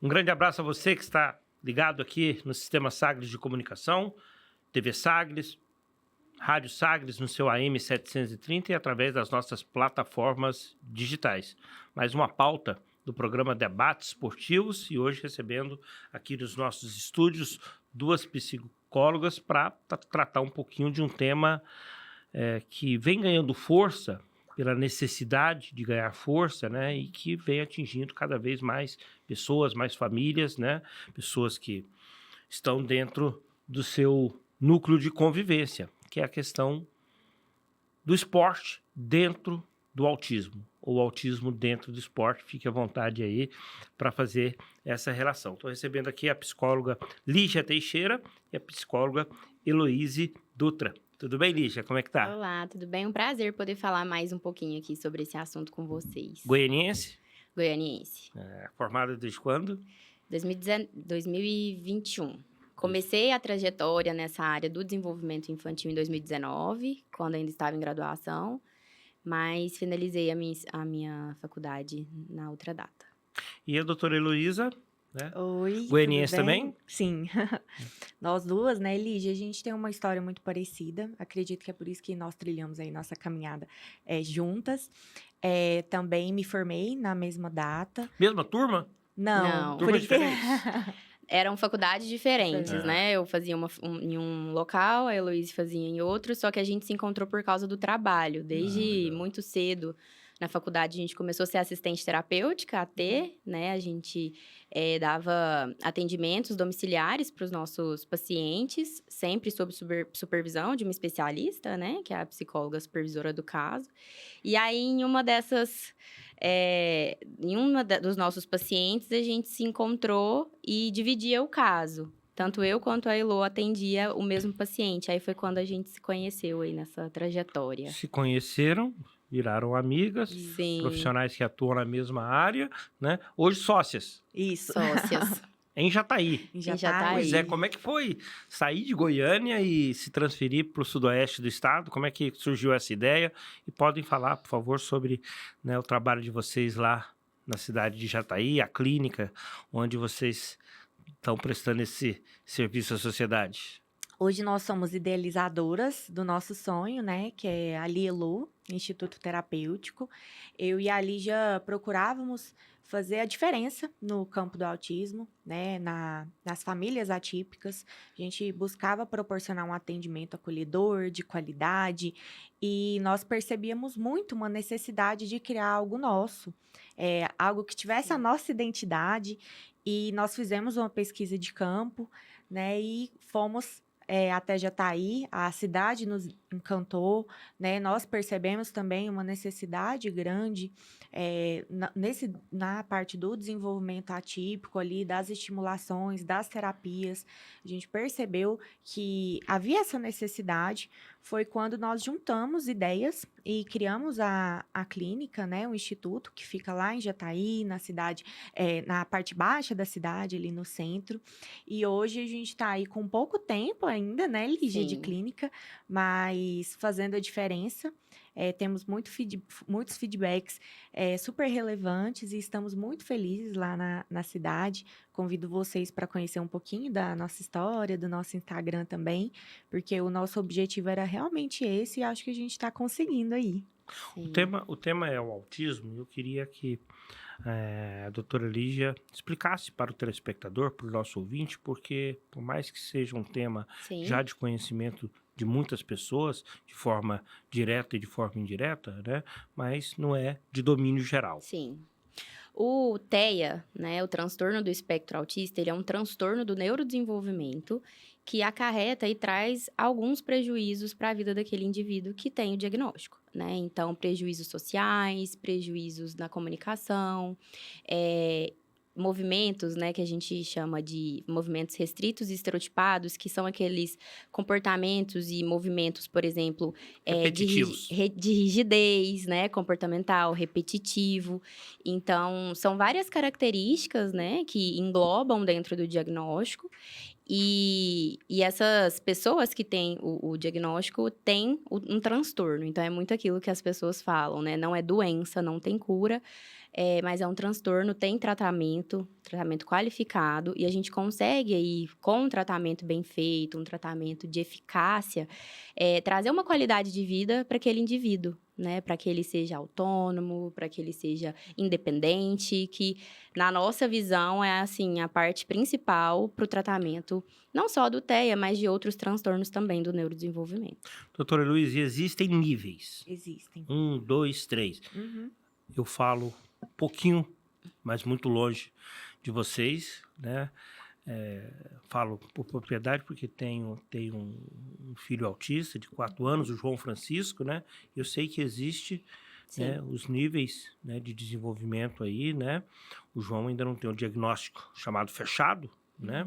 Um grande abraço a você que está ligado aqui no Sistema Sagres de Comunicação, TV Sagres, Rádio Sagres no seu AM 730 e através das nossas plataformas digitais. Mais uma pauta do programa Debates Esportivos e hoje recebendo aqui nos nossos estúdios duas psicólogas para tratar um pouquinho de um tema que vem ganhando força pela necessidade de ganhar força, né, e que vem atingindo cada vez mais pessoas, mais famílias, né, pessoas que estão dentro do seu núcleo de convivência, que é a questão do esporte dentro do autismo, ou autismo dentro do esporte. Fique à vontade aí para fazer essa relação. Estou recebendo aqui a psicóloga Lígia Teixeira e a psicóloga Heloíse Dutra. Tudo bem, Lígia? Como é que tá? Olá, tudo bem? Um prazer poder falar mais um pouquinho aqui sobre esse assunto com vocês. Goianiense? Goianiense. Formada desde quando? 2021. Comecei a trajetória nessa área do desenvolvimento infantil em 2019, quando ainda estava em graduação, mas finalizei a minha faculdade na outra data. E a doutora Heloísa, né? Oi, Goianiense tudo bem? também? Sim. Nós duas, né, Lígia, a gente tem uma história muito parecida. Acredito que é por isso que nós trilhamos aí nossa caminhada juntas. Também me formei na mesma data. Mesma turma? Não, Turmas por diferentes. Eram faculdades diferentes, Sim. né? Eu fazia em um local, a Heloíse fazia em outro, só que a gente se encontrou por causa do trabalho. Desde muito cedo, na faculdade, a gente começou a ser assistente terapêutica, AT, né? A gente dava atendimentos domiciliares para os nossos pacientes, sempre sob supervisão de uma especialista, né? Que é a psicóloga supervisora do caso. E aí, em uma dessas... dos nossos pacientes, a gente se encontrou e dividia o caso. Tanto eu quanto a Elo atendia o mesmo paciente. Aí foi quando a gente se conheceu aí nessa trajetória. Se conheceram, viraram amigas, Sim. profissionais que atuam na mesma área, né? Hoje sócias, Isso. Sócias. em Jataí. Em Em Jataí. Jataí. Pois é, como é que foi sair de Goiânia e se transferir para o sudoeste do estado? Como é que surgiu essa ideia? E podem falar, por favor, sobre, né, o trabalho de vocês lá na cidade de Jataí, a clínica, onde vocês estão prestando esse serviço à sociedade. Hoje nós somos idealizadoras do nosso sonho, né, que é a Lielu, Instituto Terapêutico. Eu e a Lígia procurávamos fazer a diferença no campo do autismo, né, nas famílias atípicas. A gente buscava proporcionar um atendimento acolhedor, de qualidade, e nós percebíamos muito uma necessidade de criar algo nosso, algo que tivesse a nossa identidade, e nós fizemos uma pesquisa de campo, né, e fomos até Jataí, a cidade nos encantou, né? Nós percebemos também uma necessidade grande na parte do desenvolvimento atípico ali, das estimulações, das terapias. A gente percebeu que havia essa necessidade. Foi quando nós juntamos ideias e criamos a clínica, né? O instituto que fica lá em Jataí, na cidade, na parte baixa da cidade, ali no centro. E hoje a gente está aí com pouco tempo ainda, né, Lígia, de Sim. clínica, mas fazendo a diferença. Temos muitos feedbacks super relevantes e estamos muito felizes lá na cidade. Convido vocês para conhecer um pouquinho da nossa história, do nosso Instagram também, porque o nosso objetivo era realmente esse e acho que a gente está conseguindo aí. Sim. O tema é o autismo e eu queria que a doutora Lígia explicasse para o telespectador, para o nosso ouvinte, porque por mais que seja um tema Sim. já de conhecimento de muitas pessoas, de forma direta e de forma indireta, né? Mas não é de domínio geral. Sim. O TEA, né, o transtorno do espectro autista, ele é um transtorno do neurodesenvolvimento que acarreta e traz alguns prejuízos para a vida daquele indivíduo que tem o diagnóstico, né? Então, prejuízos sociais, prejuízos na comunicação, movimentos, né, que a gente chama de movimentos restritos e estereotipados, que são aqueles comportamentos e movimentos, por exemplo, Repetitivos. de rigidez, né, comportamental, repetitivo. Então, são várias características, né, que englobam dentro do diagnóstico. E essas pessoas que têm o diagnóstico têm um transtorno. Então, é muito aquilo que as pessoas falam, né? Não é doença, não tem cura. mas é um transtorno, tem tratamento qualificado, e a gente consegue aí, com um tratamento bem feito, um tratamento de eficácia, trazer uma qualidade de vida para aquele indivíduo, né? Para que ele seja autônomo, para que ele seja independente, que na nossa visão é assim a parte principal para o tratamento, não só do TEA, mas de outros transtornos também do neurodesenvolvimento. Doutora Luiz, existem níveis? Existem. 1, 2, 3. Uhum. Eu falo um pouquinho, mas muito longe de vocês, né? Falo por propriedade porque tenho um filho autista de 4 anos, o João Francisco, né? Eu sei que existe, né, os níveis, né, de desenvolvimento aí, né? O João ainda não tem um diagnóstico chamado fechado, né?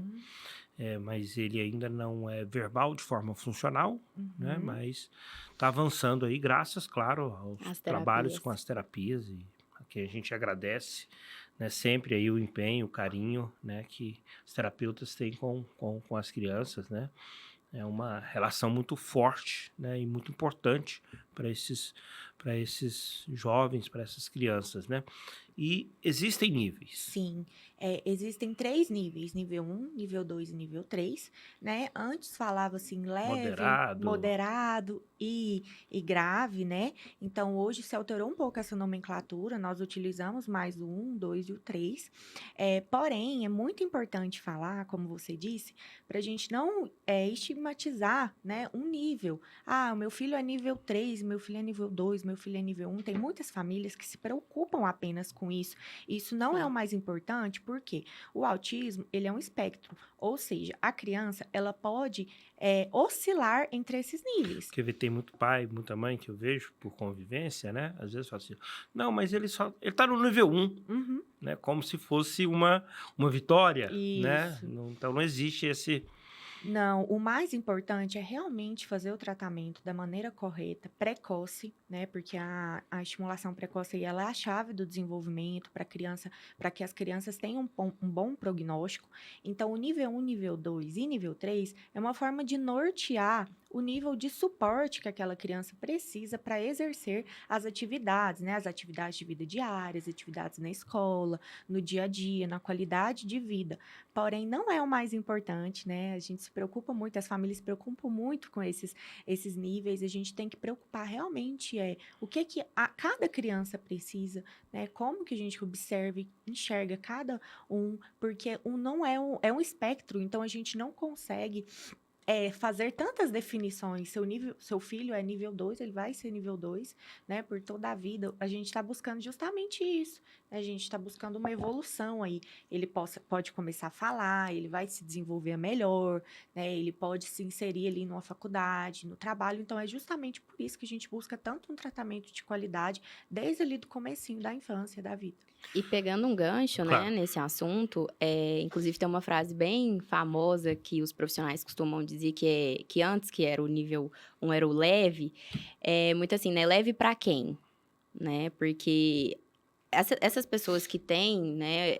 Mas ele ainda não é verbal de forma funcional, né? Mas está avançando aí, graças, claro, aos trabalhos com as terapias, e que a gente agradece, né, sempre aí o empenho, o carinho, né, que os terapeutas têm com as crianças, né? É uma relação muito forte, né, e muito importante para esses jovens, para essas crianças, né? E existem níveis. Sim, existem 3 níveis, nível 1, nível 2 e nível 3, né? Antes falava assim, leve, moderado e grave, né? Então, hoje se alterou um pouco essa nomenclatura, nós utilizamos mais o 1, 2 e o 3. Porém, é muito importante falar, como você disse, para a gente não estigmatizar, né, um nível. Ah, o meu filho é nível 3, meu filho é nível 2, meu filho é nível 1. Tem muitas famílias que se preocupam apenas com isso. Isso não é o mais importante, porque o autismo, ele é um espectro. Ou seja, a criança, ela pode oscilar entre esses níveis. Porque tem muito pai, muita mãe que eu vejo por convivência, né? Às vezes fala assim, não, mas ele tá no nível 1, né? Como se fosse uma vitória, né? Então não existe esse... Não, o mais importante é realmente fazer o tratamento da maneira correta, precoce, né? Porque a estimulação precoce aí, ela é a chave do desenvolvimento para que as crianças tenham um bom prognóstico. Então, o nível 1, nível 2 e nível 3 é uma forma de nortear o nível de suporte que aquela criança precisa para exercer as atividades, né? As atividades de vida diárias, atividades na escola, no dia a dia, na qualidade de vida. Porém, não é o mais importante, né? A gente se preocupa muito, as famílias se preocupam muito com esses níveis. A gente tem que preocupar realmente o que cada criança precisa, né? Como que a gente observa e enxerga cada um, porque não é um espectro, então a gente não consegue fazer tantas definições. Seu filho é nível 2, ele vai ser nível 2, né? Por toda a vida. A gente está buscando justamente isso, né? A gente está buscando uma evolução aí. Ele pode começar a falar, ele vai se desenvolver melhor, né? Ele pode se inserir ali numa faculdade, no trabalho. Então, é justamente por isso que a gente busca tanto um tratamento de qualidade desde ali do comecinho da infância, da vida. E pegando um gancho, Claro, né, nesse assunto, inclusive tem uma frase bem famosa que os profissionais costumam dizer que antes, que era o nível 1, era o leve, muito assim, né, leve para quem? Né, porque essas pessoas que têm, né,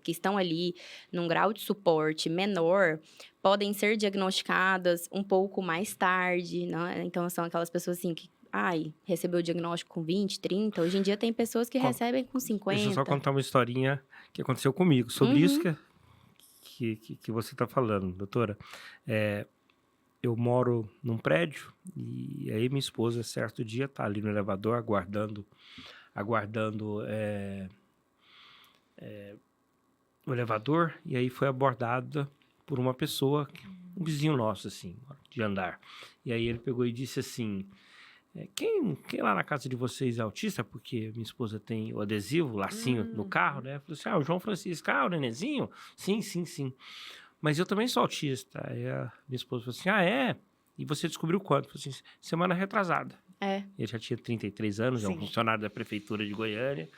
que estão ali num grau de suporte menor, podem ser diagnosticadas um pouco mais tarde, né? Então, são aquelas pessoas assim que recebeu o diagnóstico com 20, 30. Hoje em dia tem pessoas que recebem com 50. Deixa eu só contar uma historinha que aconteceu comigo. Sobre isso que você está falando, doutora. Eu moro num prédio e aí minha esposa, certo dia, está ali no elevador aguardando o elevador, e aí foi abordada por uma pessoa, um vizinho nosso, assim, de andar. E aí ele pegou e disse assim... Quem lá na casa de vocês é autista? Porque minha esposa tem o adesivo, o lacinho no carro, né? Falou assim, o João Francisco, o nenenzinho? Sim. Mas eu também sou autista. Aí a minha esposa falou assim, é? E você descobriu quando? Falei assim, semana retrasada. Ele já tinha 33 anos, é um funcionário da prefeitura de Goiânia,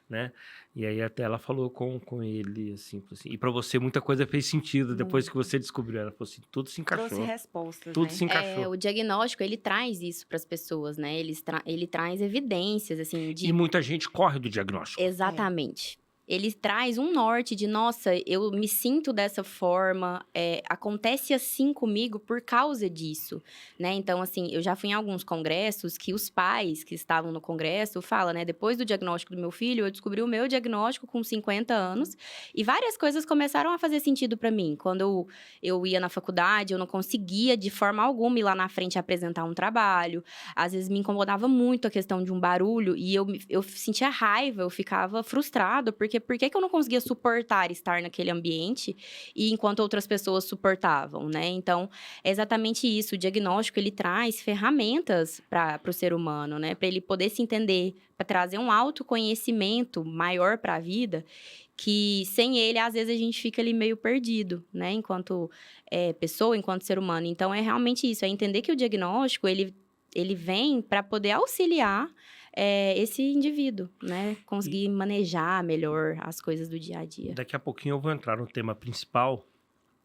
né? E aí até ela falou com ele, assim, e para você muita coisa fez sentido depois que você descobriu. Ela falou assim, tudo se encaixou. Trouxe respostas, tudo né? se encaixou. O diagnóstico, ele traz isso para as pessoas, né? Ele traz evidências, assim, de... E muita gente corre do diagnóstico. Exatamente. ele traz um norte de, nossa, eu me sinto dessa forma, acontece assim comigo por causa disso, né? Então, assim, eu já fui em alguns congressos que os pais que estavam no congresso falam, né? Depois do diagnóstico do meu filho, eu descobri o meu diagnóstico com 50 anos e várias coisas começaram a fazer sentido para mim. Quando eu ia na faculdade, eu não conseguia de forma alguma ir lá na frente apresentar um trabalho. Às vezes me incomodava muito a questão de um barulho e eu sentia raiva, eu ficava frustrada, porque por que eu não conseguia suportar estar naquele ambiente e enquanto outras pessoas suportavam, né? Então, é exatamente isso. O diagnóstico, ele traz ferramentas para o ser humano, né? Para ele poder se entender, para trazer um autoconhecimento maior para a vida, que sem ele, às vezes, a gente fica ali meio perdido, né? Enquanto pessoa, enquanto ser humano. Então, é realmente isso, é entender que o diagnóstico, ele vem para poder auxiliar esse indivíduo, né? Conseguir manejar melhor as coisas do dia a dia. Daqui a pouquinho eu vou entrar no tema principal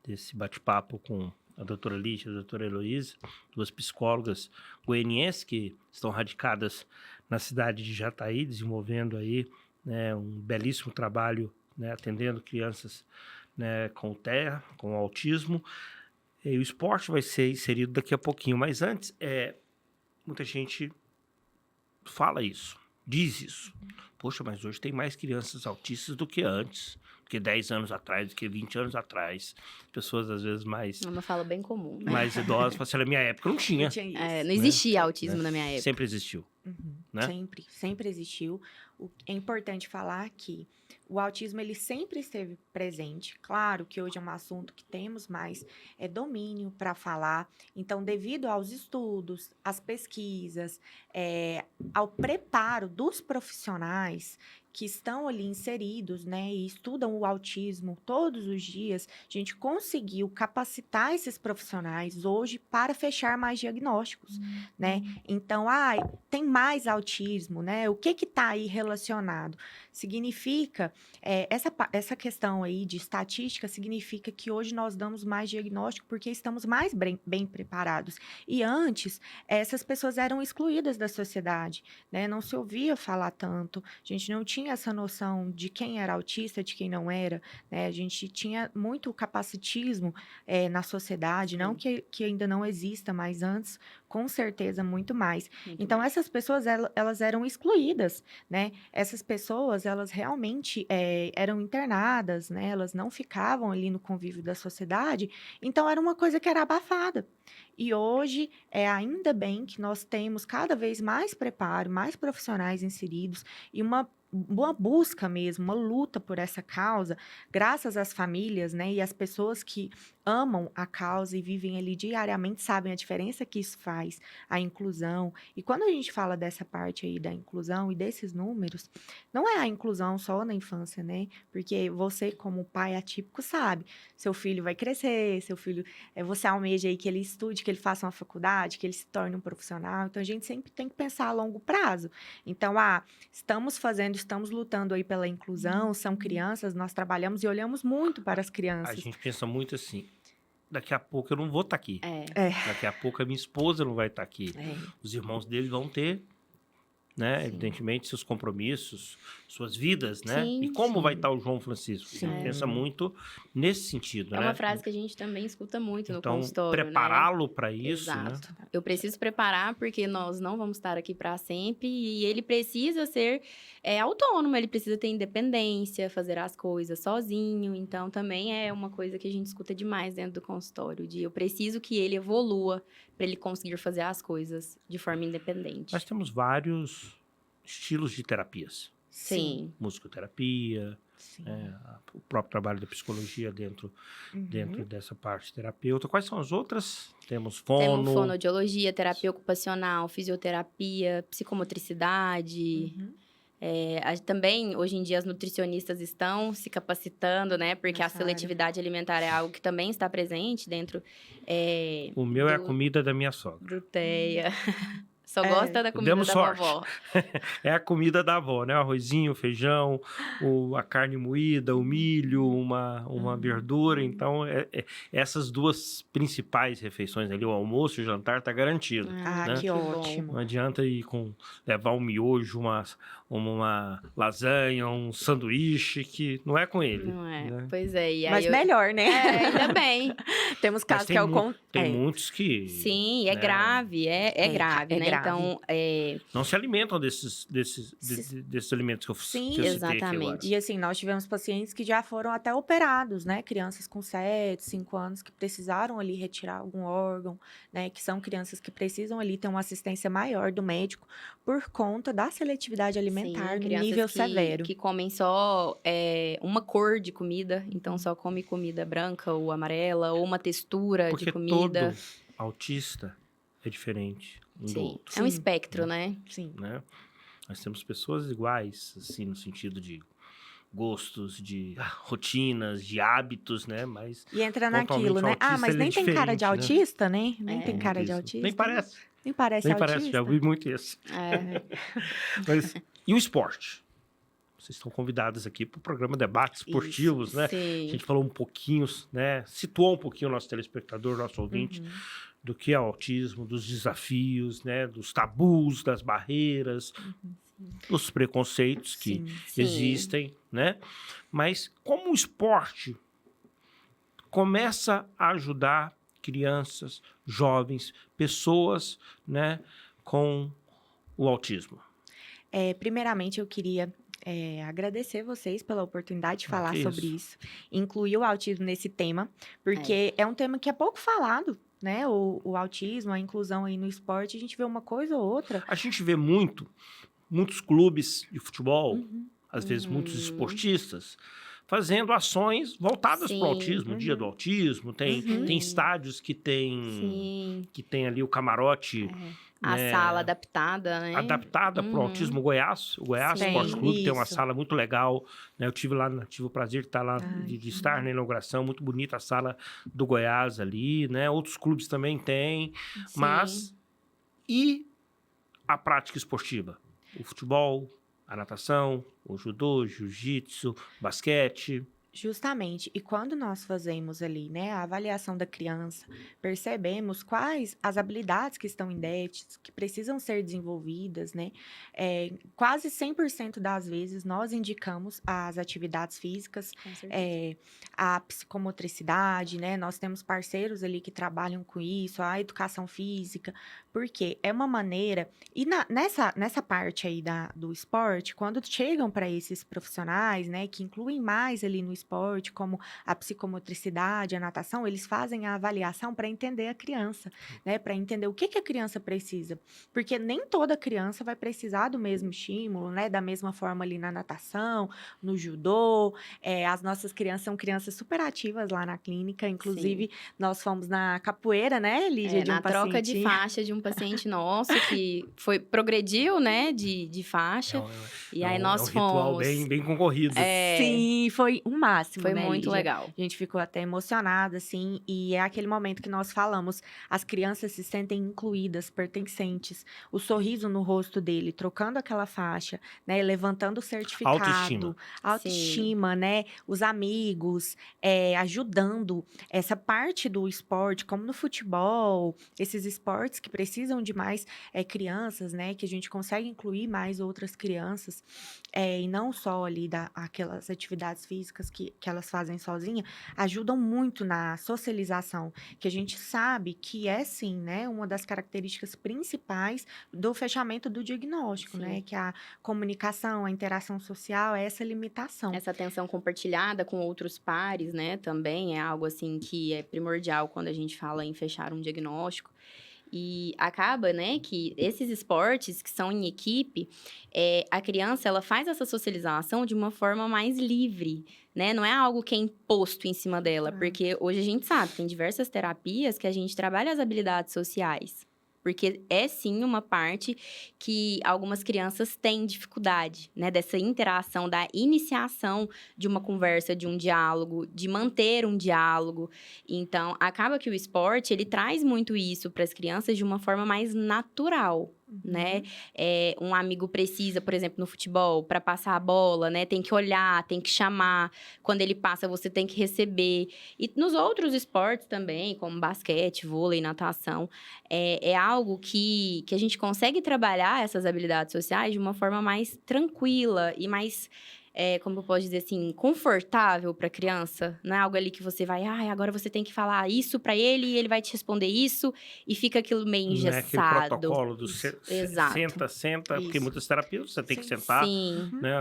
desse bate-papo com a doutora Lígia e a doutora Heloísa, duas psicólogas goianienses que estão radicadas na cidade de Jataí, desenvolvendo aí, né, um belíssimo trabalho, né, atendendo crianças, né, com TEA, com autismo. E o esporte vai ser inserido daqui a pouquinho, mas antes, muita gente fala isso, diz isso. Poxa, mas hoje tem mais crianças autistas do que antes, do que 10 anos atrás, do que 20 anos atrás. Pessoas, às vezes, mais... É uma fala bem comum, né? mais idosas, falam assim, na minha época não tinha. Não existia autismo na minha época. Sempre existiu. Né? Sempre existiu. É importante falar que o autismo, ele sempre esteve presente. Claro que hoje é um assunto que temos mais domínio para falar. Então, devido aos estudos, às pesquisas, ao preparo dos profissionais que estão ali inseridos, né, e estudam o autismo todos os dias, a gente conseguiu capacitar esses profissionais hoje para fechar mais diagnósticos, né? Então, tem mais autismo, né? O que está aí relacionado? Significa, essa questão aí de estatística significa que hoje nós damos mais diagnóstico porque estamos mais bem preparados. E antes, essas pessoas eram excluídas da sociedade, né? Não se ouvia falar tanto, a gente não tinha essa noção de quem era autista, de quem não era, né? A gente tinha muito capacitismo na sociedade, não que ainda não exista, mas antes, com certeza, muito mais. Então, essas pessoas, elas eram excluídas, né? Essas pessoas, elas realmente eram internadas, né? Elas não ficavam ali no convívio da sociedade, então era uma coisa que era abafada. E hoje, ainda bem que nós temos cada vez mais preparo, mais profissionais inseridos e uma busca mesmo, uma luta por essa causa, graças às famílias, né, e às pessoas que amam a causa e vivem ali diariamente, sabem a diferença que isso faz, a inclusão. E quando a gente fala dessa parte aí da inclusão e desses números, não é a inclusão só na infância, né? Porque você, como pai atípico, sabe, seu filho vai crescer, seu filho, você almeja aí que ele estude, que ele faça uma faculdade, que ele se torne um profissional. Então, a gente sempre tem que pensar a longo prazo. Então, estamos lutando aí pela inclusão, são crianças, nós trabalhamos e olhamos muito para as crianças. A gente pensa muito assim, daqui a pouco eu não vou estar aqui. Daqui a pouco a minha esposa não vai estar aqui. Os irmãos dele vão ter, né, evidentemente, seus compromissos, suas vidas, né? Sim, e como vai estar o João Francisco? A gente pensa muito nesse sentido, né? É uma frase que a gente também escuta muito no consultório, prepará-lo para isso, Exato. né? Eu preciso preparar porque nós não vamos estar aqui para sempre e ele precisa ser autônomo, ele precisa ter independência, fazer as coisas sozinho. Então, também é uma coisa que a gente escuta demais dentro do consultório, de eu preciso que ele evolua para ele conseguir fazer as coisas de forma independente. Nós temos vários estilos de terapias. Sim. Musicoterapia, o próprio trabalho da psicologia dentro dessa parte terapeuta. Quais são as outras? Temos Temos fonoaudiologia, terapia ocupacional, fisioterapia, psicomotricidade. Também, hoje em dia, as nutricionistas estão se capacitando, né? Porque a seletividade alimentar é algo que também está presente dentro o meu é a comida da minha sogra. Do TEA. Só gosta da comida da vovó. É a comida da avó, né? O arrozinho, o feijão, a carne moída, o milho, uma verdura. Então, essas duas principais refeições ali, o almoço e o jantar, tá garantido. Que ótimo. Não adianta levar um miojo, uma lasanha, um sanduíche, que não é com ele. Não é? Né? Pois é. E aí Mas melhor, né? ainda bem. Temos Mas casos que é o tem muitos que Sim, é né, grave, é grave, é né? grave. Então, não se alimentam desses alimentos que eu Sim, que eu citei aqui exatamente. agora. E assim, nós tivemos pacientes que já foram até operados, né? Crianças com 7, 5 anos que precisaram ali retirar algum órgão, né? Que são crianças que precisam ali ter uma assistência maior do médico por conta da seletividade alimentar no crianças nível severo. que comem só uma cor de comida, então só come comida branca ou amarela, ou uma textura Porque de comida. todo autista é diferente um do Sim, outro, é um Sim. espectro, né? Sim. né? Nós temos pessoas iguais, assim, no sentido de gostos, de rotinas, de hábitos, né? Mas E entra pontualmente, naquilo, o né? autista, mas ele é nem tem cara de diferente, né? autista, né? Nem É. tem cara de Isso. autista. Nem parece. Nem parece Nem autista. parece, já ouvi muito isso. É. Mas, e o esporte? Vocês estão convidados aqui para o programa Debates Esportivos, né? A Sim. gente falou um pouquinho, né? Situou um pouquinho o nosso telespectador, nosso ouvinte, Uhum. do que é o autismo, dos desafios, né? Dos tabus, das barreiras, dos preconceitos que Sim. existem, né? Mas como o esporte começa a ajudar crianças, jovens, pessoas, né? Com o autismo. Primeiramente, eu queria agradecer vocês pela oportunidade de falar que sobre isso. isso. Incluir o autismo nesse tema, porque é um tema que é pouco falado, né? O autismo, a inclusão aí no esporte, a gente vê uma coisa ou outra. A gente vê muitos clubes de futebol, Uhum. às vezes muitos esportistas, fazendo ações voltadas para o Sim. autismo, dia do autismo, tem estádios que Sim. tem ali o camarote A né, sala adaptada, né? adaptada para o autismo. O Goiás Sim. Esporte Clube tem uma Isso. sala muito legal, né? Eu tive o prazer de estar lá, de estar na inauguração, muito bonita a sala do Goiás ali, né? Outros clubes também têm, Sim. mas e a prática esportiva? O futebol, a natação, o judô, jiu-jitsu, basquete. Justamente. E quando nós fazemos ali, né, a avaliação da criança, percebemos quais as habilidades que estão em déficit, que precisam ser desenvolvidas, né? Quase 100% das vezes nós indicamos as atividades físicas, Com certeza. a psicomotricidade, né? Nós temos parceiros ali que trabalham com isso, a educação física, porque é uma maneira. E nessa parte aí do esporte, quando chegam para esses profissionais, né, que incluem mais ali no esporte, como a psicomotricidade, a natação, eles fazem a avaliação para entender a criança, né, para entender o que a criança precisa, porque nem toda criança vai precisar do mesmo estímulo, né, da mesma forma ali na natação, no judô. As nossas crianças são crianças super ativas lá na clínica, inclusive nós fomos na capoeira, né, Lídia, de um na troca de pacientinho. faixa de um paciente nosso que progrediu, né, de faixa. E aí nós é um ritual fomos. bem concorrido. Sim, foi o máximo, Foi né, muito Lígia? legal. A gente ficou até emocionada, assim, e é aquele momento que nós falamos, as crianças se sentem incluídas, pertencentes, o sorriso no rosto dele, trocando aquela faixa, né, levantando o certificado, autoestima, né, os amigos, ajudando essa parte do esporte, como no futebol, esses esportes que precisam de mais crianças, né, que a gente consegue incluir mais outras crianças, e não só ali aquelas atividades físicas que elas fazem sozinhas, ajudam muito na socialização, que a gente sabe que é, sim, né, uma das características principais do fechamento do diagnóstico, né, que a comunicação, a interação social é essa limitação. Essa atenção compartilhada com outros pares, né, também é algo, assim, que é primordial quando a gente fala em fechar um diagnóstico. E acaba, né, que esses esportes que são em equipe, a criança, ela faz essa socialização de uma forma mais livre, né? Não é algo que é imposto em cima dela, porque hoje a gente sabe, tem diversas terapias que a gente trabalha as habilidades sociais. Porque é, sim, uma parte que algumas crianças têm dificuldade, né? Dessa interação, da iniciação de uma conversa, de um diálogo, de manter um diálogo. Então, acaba que o esporte, ele traz muito isso para as crianças de uma forma mais natural. né? Um amigo precisa, por exemplo, no futebol, para passar a bola, né? Tem que olhar, tem que chamar. Quando ele passa, você tem que receber. E nos outros esportes também, como basquete, vôlei, natação, é algo que a gente consegue trabalhar essas habilidades sociais de uma forma mais tranquila e mais... como eu posso dizer assim, confortável para a criança, não é algo ali que você vai, agora você tem que falar isso para ele e ele vai te responder isso e fica aquilo meio engessado. Não é aquele protocolo do Exato. senta, porque Isso. muitas terapias você tem que Sim. sentar, Sim. né,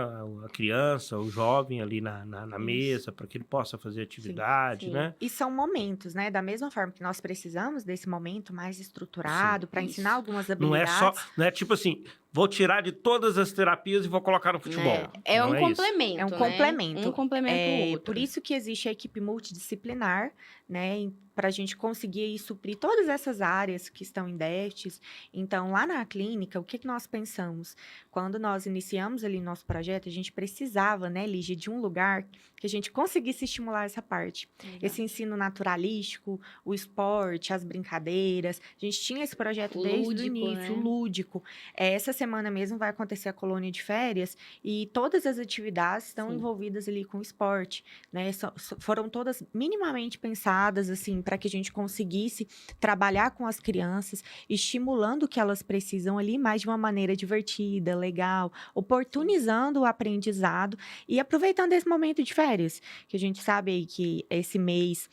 a criança, o jovem ali na mesa para que ele possa fazer atividade, Sim. né? E são momentos, né? Da mesma forma que nós precisamos desse momento mais estruturado para ensinar Isso. algumas Não é habilidades. só, não é tipo assim, vou tirar de todas as terapias e vou colocar no futebol. É Não um isso. complemento, É um né? complemento. Um complementa o outro. Por isso que existe a equipe multidisciplinar, né? Para a gente conseguir suprir todas essas áreas que estão em déficits. Então, lá na clínica, o que nós pensamos? Quando nós iniciamos ali nosso projeto, a gente precisava, né, Lígia, de um lugar que a gente conseguisse estimular essa parte. Esse ensino naturalístico, o esporte, as brincadeiras. A gente tinha esse projeto desde o início, o lúdico. Essa semana mesmo vai acontecer a colônia de férias e todas as atividades estão envolvidas ali com o esporte, né? Foram todas minimamente pensadas, assim, para que a gente conseguisse trabalhar com as crianças, estimulando o que elas precisam ali, mas de uma maneira divertida, legal, oportunizando o aprendizado e aproveitando esse momento de férias, que a gente sabe aí que esse mês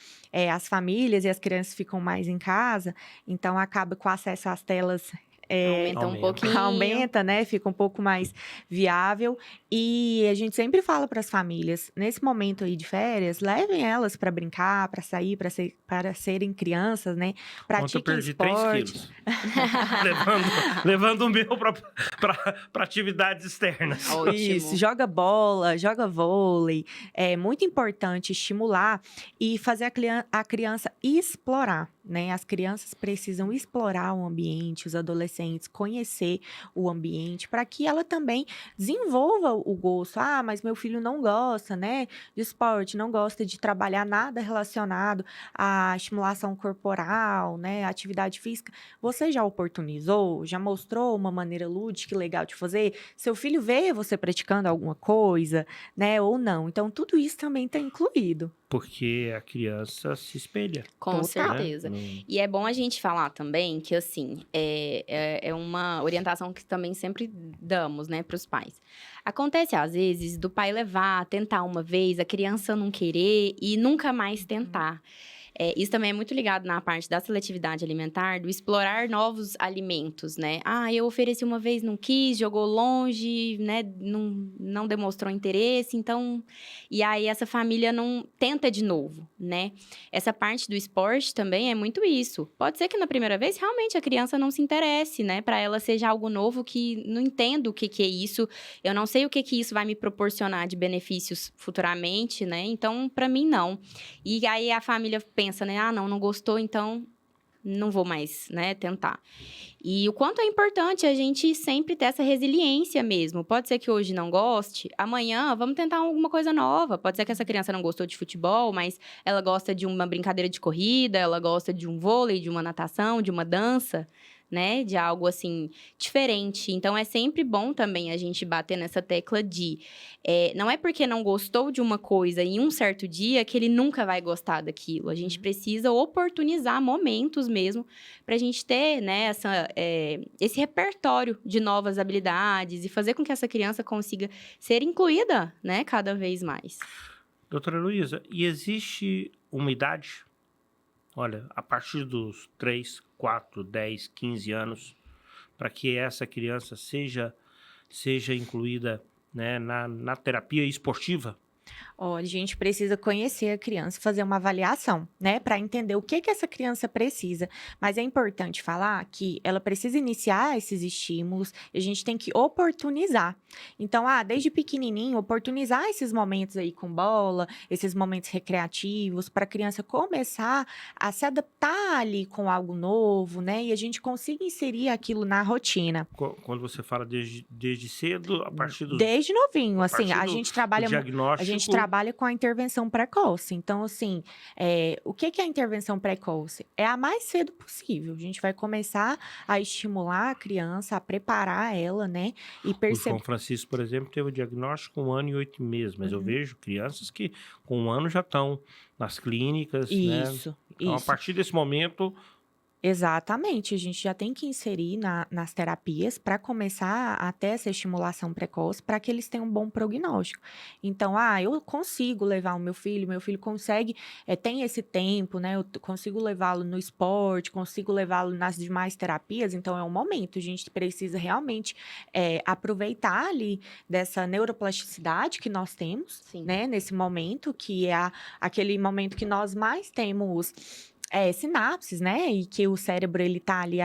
as famílias e as crianças ficam mais em casa, então acaba com o acesso às telas Aumenta um pouquinho. aumenta, né? Fica um pouco mais viável. E a gente sempre fala para as famílias, nesse momento aí de férias, levem elas para brincar, para sair, para serem crianças, né? Ontem eu Pratiquem perdi esporte. 3 quilos. levando o meu para atividades externas. Ótimo. Isso, joga bola, joga vôlei. É muito importante estimular e fazer a criança explorar, né? As crianças precisam explorar o ambiente, os adolescentes conhecer o ambiente, para que ela também desenvolva o gosto. Mas meu filho não gosta, né, de esporte, não gosta de trabalhar nada relacionado à estimulação corporal, né, atividade física. Você já oportunizou? Já mostrou uma maneira lúdica e legal de fazer? Seu filho vê você praticando alguma coisa, né, ou não? Então, tudo isso também está incluído. Porque a criança se espelha. Com Total. certeza. Né? E é bom a gente falar também que, assim, é uma orientação que também sempre damos, né, para os pais. Acontece, às vezes, do pai levar, tentar uma vez, a criança não querer e nunca mais tentar. Isso também é muito ligado na parte da seletividade alimentar, do explorar novos alimentos, né? Eu ofereci uma vez, não quis, jogou longe, né? Não demonstrou interesse, então... E aí, essa família não tenta de novo, né? Essa parte do esporte também é muito isso. Pode ser que na primeira vez, realmente, a criança não se interesse, né? Para ela seja algo novo que não entendo o que é isso, eu não sei o que isso vai me proporcionar de benefícios futuramente, né? Então, para mim, não. E aí, a família pensa, né? Não gostou, então não vou mais, né, tentar. E o quanto é importante a gente sempre ter essa resiliência mesmo. Pode ser que hoje não goste, amanhã vamos tentar alguma coisa nova. Pode ser que essa criança não gostou de futebol, mas ela gosta de uma brincadeira de corrida, ela gosta de um vôlei, de uma natação, de uma dança, né? De algo, assim, diferente. Então, é sempre bom também a gente bater nessa tecla de... não é porque não gostou de uma coisa em um certo dia que ele nunca vai gostar daquilo. A gente precisa oportunizar momentos mesmo para a gente ter, né, esse repertório de novas habilidades e fazer com que essa criança consiga ser incluída, né, cada vez mais. Doutora Heloísa, e existe uma idade? Olha, a partir dos 3, 4, 10, 15 anos, para que essa criança seja incluída, né, na terapia esportiva? Olha, a gente precisa conhecer a criança, fazer uma avaliação, né, para entender o que essa criança precisa. Mas é importante falar que ela precisa iniciar esses estímulos e a gente tem que oportunizar. Então, desde pequenininho, oportunizar esses momentos aí com bola, esses momentos recreativos, para a criança começar a se adaptar ali com algo novo, né, e a gente consiga inserir aquilo na rotina. Quando você fala desde cedo, a partir do... Desde novinho, a assim, partir a gente trabalha... diagnóstico gente trabalha com a intervenção precoce. Então, assim, o que é a intervenção precoce? É a mais cedo possível. A gente vai começar a estimular a criança, a preparar ela, né? E O perceber. João Francisco, por exemplo, teve o diagnóstico com 1 ano e 8 meses, mas eu vejo crianças que com 1 ano já estão nas clínicas, né? Isso, Então, a isso. partir desse momento, Exatamente, a gente já tem que inserir nas terapias para começar a ter essa estimulação precoce para que eles tenham um bom prognóstico. Então, eu consigo levar o meu filho consegue, tem esse tempo, né? Eu consigo levá-lo no esporte, consigo levá-lo nas demais terapias, então é um momento, a gente precisa realmente aproveitar ali dessa neuroplasticidade que nós temos, Sim. né? Nesse momento, que é aquele momento que nós mais temos sinapses, né? E que o cérebro, ele tá ali,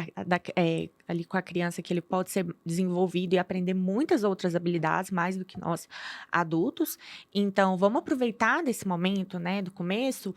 ali com a criança, que ele pode ser desenvolvido e aprender muitas outras habilidades, mais do que nós adultos. Então, vamos aproveitar desse momento, né? Do começo,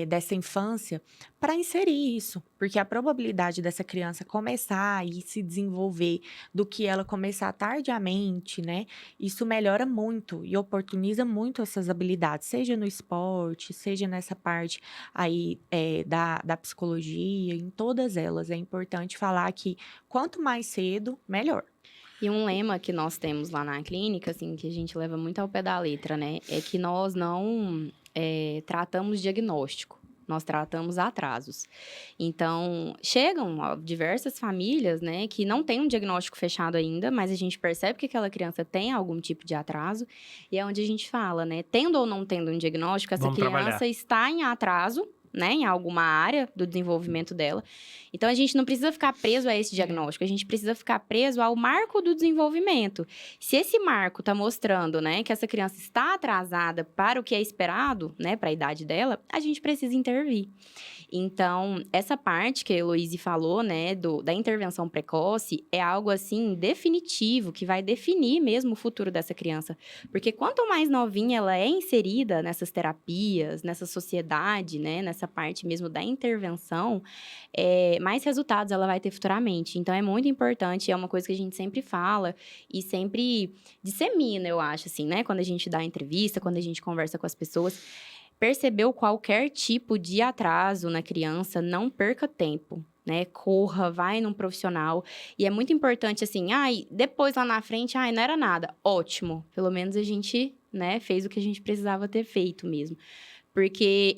dessa infância, para inserir isso. Porque a probabilidade dessa criança começar e se desenvolver do que ela começar tardiamente, né? Isso melhora muito e oportuniza muito essas habilidades, seja no esporte, seja nessa parte aí da psicologia, em todas elas. É importante falar que quanto mais cedo, melhor. E um lema que nós temos lá na clínica, assim, que a gente leva muito ao pé da letra, né? É que nós não tratamos diagnóstico. Nós tratamos atrasos. Então, chegam diversas famílias, né, que não têm um diagnóstico fechado ainda, mas a gente percebe que aquela criança tem algum tipo de atraso, e é onde a gente fala, né, tendo ou não tendo um diagnóstico, essa criança está em atraso, né, em alguma área do desenvolvimento dela. Então, a gente não precisa ficar preso a esse diagnóstico, a gente precisa ficar preso ao marco do desenvolvimento. Se esse marco está mostrando, né, que essa criança está atrasada para o que é esperado, né, para a idade dela, a gente precisa intervir. Então, essa parte que a Heloíse falou, né, da intervenção precoce, é algo, assim, definitivo, que vai definir mesmo o futuro dessa criança. Porque quanto mais novinha ela é inserida nessas terapias, nessa sociedade, né, nessa parte mesmo da intervenção, mais resultados ela vai ter futuramente. Então, é muito importante, é uma coisa que a gente sempre fala e sempre dissemina, eu acho, assim, né, quando a gente dá entrevista, quando a gente conversa com as pessoas. Percebeu qualquer tipo de atraso na criança, não perca tempo, né? Corra, vai num profissional. E é muito importante, assim, depois lá na frente, não era nada. Ótimo, pelo menos a gente, né, fez o que a gente precisava ter feito mesmo. Porque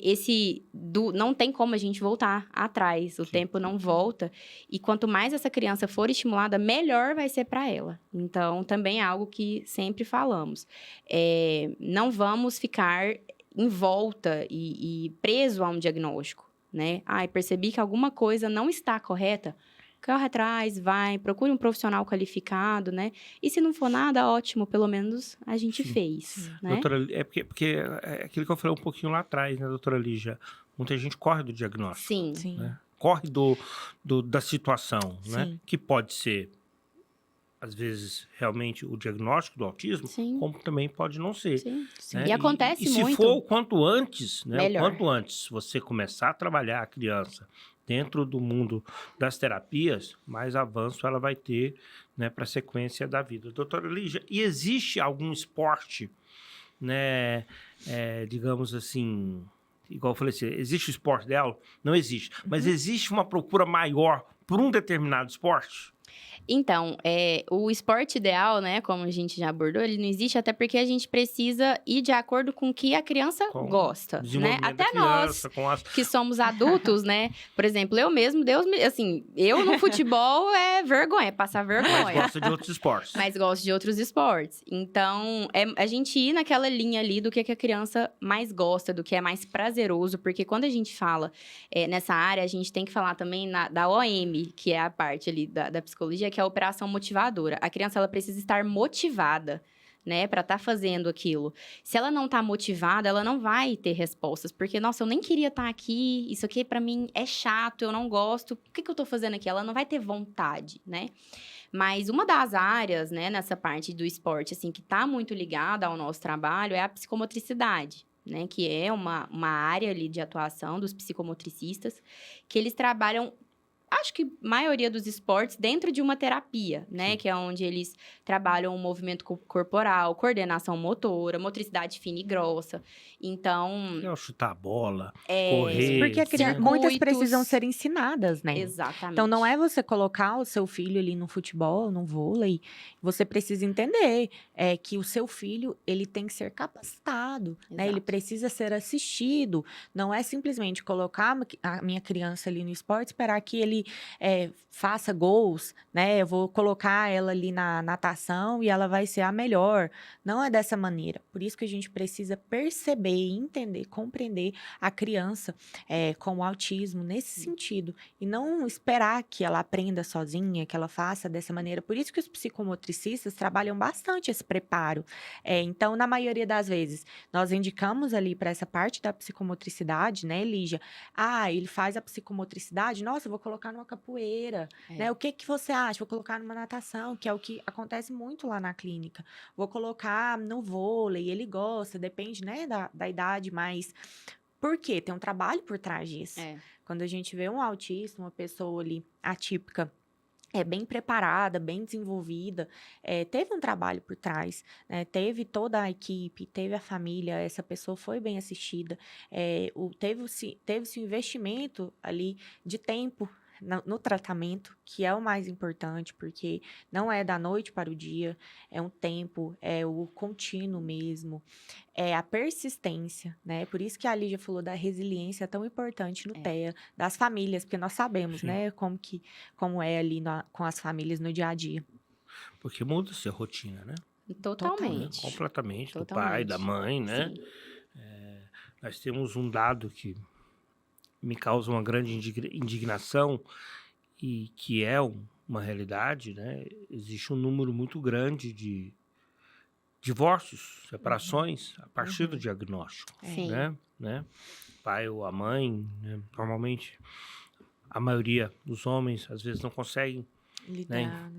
não tem como a gente voltar atrás, o tempo não volta. E quanto mais essa criança for estimulada, melhor vai ser para ela. Então, também é algo que sempre falamos. Não vamos ficar em volta e preso a um diagnóstico, né? Percebi que alguma coisa não está correta, corre atrás, procure um profissional qualificado, né? E se não for nada, ótimo, pelo menos a gente fez, né? Doutora, porque é aquilo que eu falei um pouquinho lá atrás, né, doutora Lígia? Muita gente corre do diagnóstico. Sim. Né? Corre da situação, né? Que pode ser, às vezes, realmente o diagnóstico do autismo, como também pode não ser. Sim. Né? E acontece muito. E se for o quanto antes, né? Melhor. O quanto antes você começar a trabalhar a criança dentro do mundo das terapias, mais avanço ela vai ter, né, para a sequência da vida. Doutora Lígia, e existe algum esporte, né, digamos assim, igual eu falei assim, existe o esporte dela? Não existe. Mas existe uma procura maior por um determinado esporte? Então, o esporte ideal, né, como a gente já abordou, ele não existe, até porque a gente precisa ir de acordo com o que a criança gosta, né? Até nós, que somos adultos, né? Por exemplo, eu mesmo, eu no futebol é vergonha, passar vergonha. Mas gosta de outros esportes. Mas gosto de outros esportes. Então, a gente ir naquela linha ali do que a criança mais gosta, do que é mais prazeroso, porque quando a gente fala nessa área, a gente tem que falar também da OM, que é a parte ali da psicologia, que é a operação motivadora. A criança, ela precisa estar motivada, né, para estar fazendo aquilo. Se ela não tá motivada, ela não vai ter respostas, porque, nossa, eu nem queria estar aqui, isso aqui para mim é chato, eu não gosto, por que eu tô fazendo aqui? Ela não vai ter vontade, né? Mas uma das áreas, né, nessa parte do esporte, assim, que tá muito ligada ao nosso trabalho é a psicomotricidade, né, que é uma área ali de atuação dos psicomotricistas, que eles trabalham acho que maioria dos esportes dentro de uma terapia, né? Sim. Que é onde eles trabalham o movimento corporal, coordenação motora, motricidade fina e grossa. Então, Que é o chutar a bola, é... correr, Porque né? muitas precisam circuitos. ser ensinadas, né? Exatamente. Então, não é você colocar o seu filho ali no futebol, no vôlei. Você precisa entender que o seu filho, ele tem que ser capacitado, né? Ele Exato. precisa ser assistido. Não é simplesmente colocar a minha criança ali no esporte, esperar que ele faça gols, né? Eu vou colocar ela ali na natação e ela vai ser a melhor. Não é dessa maneira. Por isso que a gente precisa perceber, entender, compreender a criança com o autismo nesse sentido. E não esperar que ela aprenda sozinha, que ela faça dessa maneira. Por isso que os psicomotricistas trabalham bastante esse preparo. Então, na maioria das vezes, nós indicamos ali para essa parte da psicomotricidade, né, Lígia? Ele faz a psicomotricidade, nossa, eu vou colocar numa capoeira, né? O que você acha? Vou colocar numa natação, que é o que acontece muito lá na clínica. Vou colocar no vôlei, ele gosta, depende, né, da idade, mas... Por quê? Tem um trabalho por trás disso. Quando a gente vê um autista, uma pessoa ali atípica, bem preparada, bem desenvolvida, teve um trabalho por trás, né? Teve toda a equipe, teve a família, essa pessoa foi bem assistida, teve-se um investimento ali de tempo no tratamento, que é o mais importante, porque não é da noite para o dia, é um tempo, é o contínuo mesmo, é a persistência, né? Por isso que a Lígia falou da resiliência tão importante no TEA, das famílias, porque nós sabemos, Sim. né, como é ali com as famílias no dia a dia. Porque muda-se a rotina, né? Totalmente. Completamente, do pai, da mãe, né? Sim. Nós temos um dado que me causa uma grande indignação e que é uma realidade, né? Existe um número muito grande de divórcios, separações a partir do diagnóstico, Sim. né? O pai ou a mãe, né? Normalmente a maioria dos homens às vezes não conseguem Lidar,